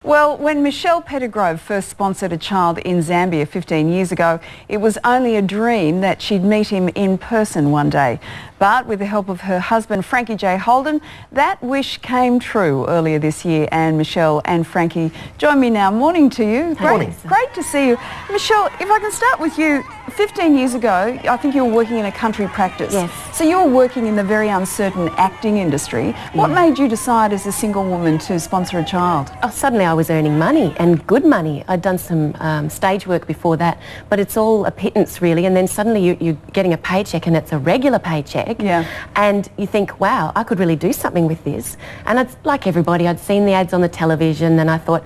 Well, when Michelle Pettigrove first sponsored a child in Zambia 15 years ago, it was only a dream that she'd meet him in person one day. But with the help of her husband, Frankie J. Holden, that wish came true earlier this year. And Michelle and Frankie join me now. Morning to you. Great to see you. Michelle, if I can start with you, 15 years ago, I think you were working in a country practice. Yes. So you were working in the very uncertain acting industry. What made you decide as a single woman to sponsor a child? Oh, suddenly I was earning money, and good money. I'd done some stage work before that, but it's all a pittance really, and then suddenly you're getting a paycheck, and it's a regular paycheck. Yeah. And you think, wow, I could really do something with this. And it's like everybody, I'd seen the ads on the television, and I thought,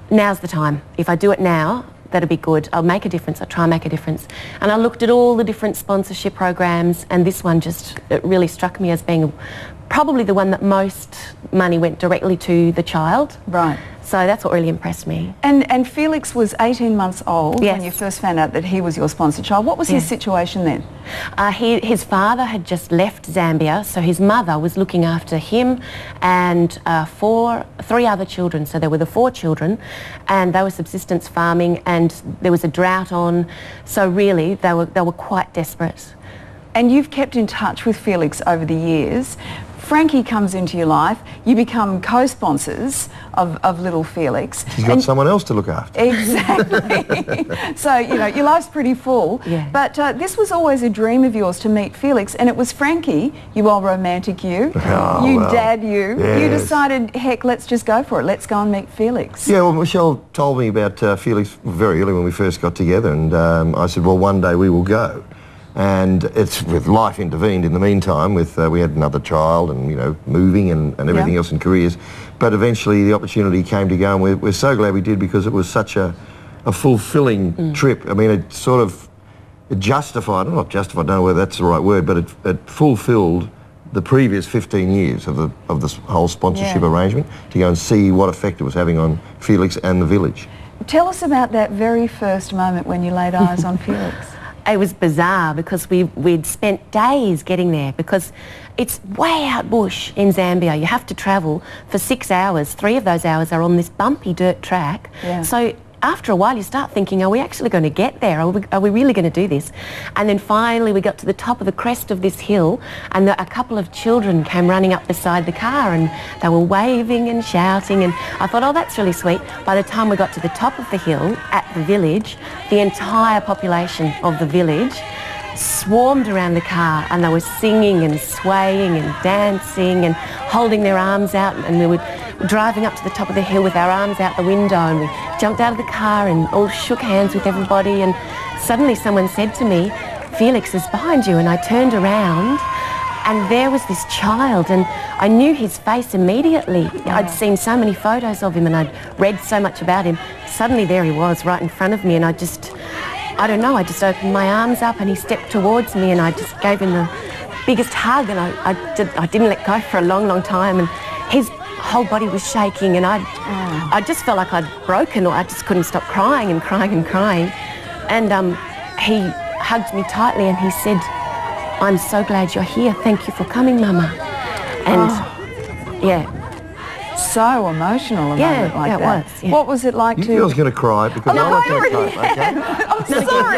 now's the time. If I do it now, that'll be good. I'll make a difference. I'll try and make a difference. And I looked at all the different sponsorship programs, and this one it really struck me as being probably the one that most money went directly to the child. Right. So that's what really impressed me. And Felix was 18 months old Yes. when you first found out that he was your sponsored child. What was his situation then? His father had just left Zambia, so his mother was looking after him and three other children. So there were the 4 children, and they were subsistence farming, and there was a drought on. So really, they were quite desperate. And you've kept in touch with Felix over the years. Frankie comes into your life, you become co-sponsors of little Felix. He's got someone else to look after. Exactly. So, you know, your life's pretty full. Yeah. But this was always a dream of yours, to meet Felix, and it was Frankie, you old romantic you, dad you, yes. You decided, heck, let's just go for it. Let's go and meet Felix. Yeah, well, Michelle told me about Felix very early when we first got together, and I said, well, one day we will go. And it's with life intervened in the meantime. With we had another child, and moving and everything else in careers. But eventually the opportunity came to go, and we're so glad we did, because it was such a fulfilling trip. I mean, it sort of justified, not justified, I don't know whether that's the right word, but it fulfilled the previous 15 years of this whole sponsorship arrangement, to go and see what effect it was having on Felix and the village. Tell us about that very first moment when you laid eyes on Felix. It was bizarre, because we'd spent days getting there, because it's way out bush in Zambia. You have to travel for 6 hours. 3 of those hours are on this bumpy dirt track. Yeah. So after a while you start thinking, are we actually going to get there? Are we really going to do this? And then finally we got to the top of the crest of this hill, and a couple of children came running up beside the car, and they were waving and shouting, and I thought, oh, that's really sweet. By the time we got to the top of the hill at the village, the entire population of the village swarmed around the car, and they were singing and swaying and dancing and holding their arms out, and we were driving up to the top of the hill with our arms out the window, and we jumped out of the car and all shook hands with everybody, and suddenly someone said to me, Felix is behind you, and I turned around, and there was this child, and I knew his face immediately. I'd seen so many photos of him, and I'd read so much about him. Suddenly there he was right in front of me, and I just opened my arms up, and he stepped towards me, and I just gave him the biggest hug, and I didn't let go for a long, long time, and his whole body was shaking, and I just felt like I'd broken, or I just couldn't stop crying and crying and crying. And he hugged me tightly, and he said, I'm so glad you're here. Thank you for coming, Mama. And yeah. So emotional, a moment like that. It was. Yeah. What was it like You girls going to cry, because I like to cope, okay? I'm sorry.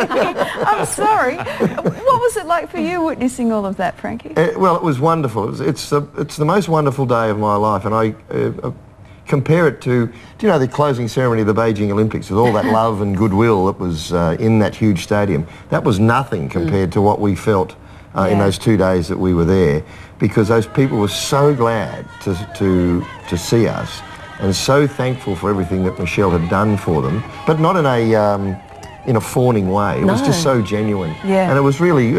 I'm sorry. What was it like for you witnessing all of that, Frankie? Well, it was wonderful. It's the most wonderful day of my life, and I compare it to, do you know, the closing ceremony of the Beijing Olympics, with all that love and goodwill that was in that huge stadium. That was nothing compared to what we felt in those 2 days that we were there, because those people were so glad to see us, and so thankful for everything that Michelle had done for them, but not in a fawning way. It was just so genuine. Yeah. And it was renewed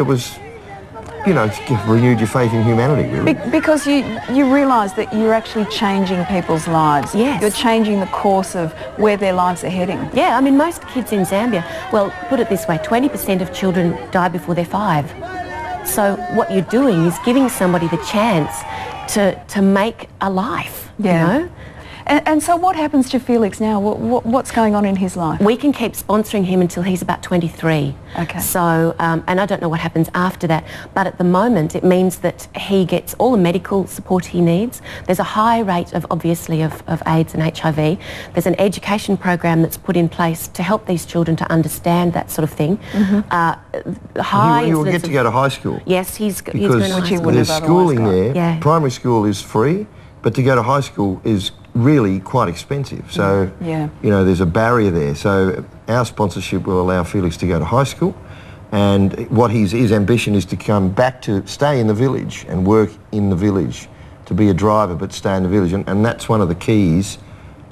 your faith in humanity, really. Because you realise that you're actually changing people's lives. Yes. You're changing the course of where their lives are heading. Yeah, I mean, most kids in Zambia, well, put it this way, 20% of children die before they're 5. So what you're doing is giving somebody the chance to make a life, you know? And so what happens to Felix now? What's going on in his life? We can keep sponsoring him until he's about 23. Okay. So, and I don't know what happens after that, but at the moment it means that he gets all the medical support he needs. There's a high rate of, obviously, of AIDS and HIV. There's an education program that's put in place to help these children to understand that sort of thing. He will get to go to high school. Yes, he's going to high because school. there's schooling there. Yeah. Primary school is free, but to go to high school is really quite expensive. So, you know, there's a barrier there. So our sponsorship will allow Felix to go to high school, and what his ambition is to come back to stay in the village and work in the village, to be a driver but stay in the village, and that's one of the keys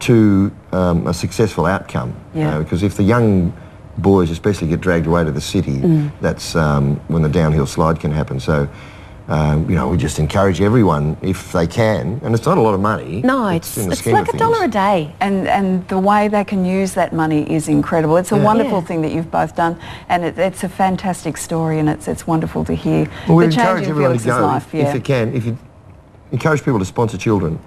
to a successful outcome. You know, because if the young boys especially get dragged away to the city, that's when the downhill slide can happen. So you know, we just encourage everyone, if they can, and it's not a lot of money. No, it's like $1 a day. And the way they can use that money is incredible. It's a wonderful thing that you've both done, and it's a fantastic story, and it's wonderful to hear. Well, we the change encourage in everyone to Felix's go life. if you can. If you encourage people to sponsor children,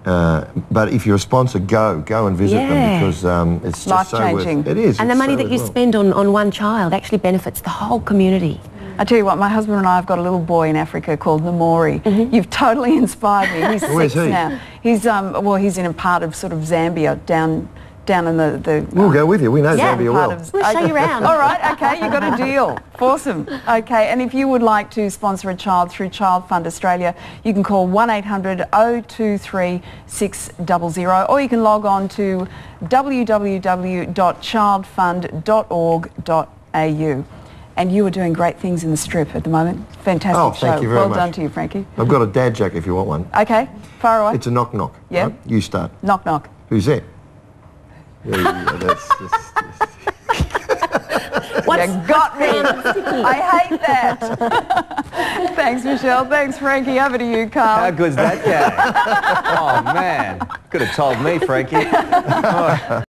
but if you're a sponsor, go and visit them, because it's just so worth it. It is. And the money that you spend on one child actually benefits the whole community. I tell you what, my husband and I have got a little boy in Africa called Namori. You've totally inspired me. He's 6 now. He's well, he's in a part of sort of Zambia down in the we'll go with you. We know Zambia well. We'll show you around. All right, okay, you got a deal. Awesome. Okay, and if you would like to sponsor a child through ChildFund Australia, you can call 1800 023 600, or you can log on to www.childfund.org.au. And you are doing great things in the Strip at the moment. Fantastic show. Thank you very much. Well done to you, Frankie. I've got a dad joke if you want one. Okay, far away. It's a knock knock. Yeah. Right? You start. Knock knock. Who's there? There you go. That's You got me. I hate that. Thanks, Michelle. Thanks, Frankie. Over to you, Carl. How good's that game? Oh, man. Could have told me, Frankie. Oh.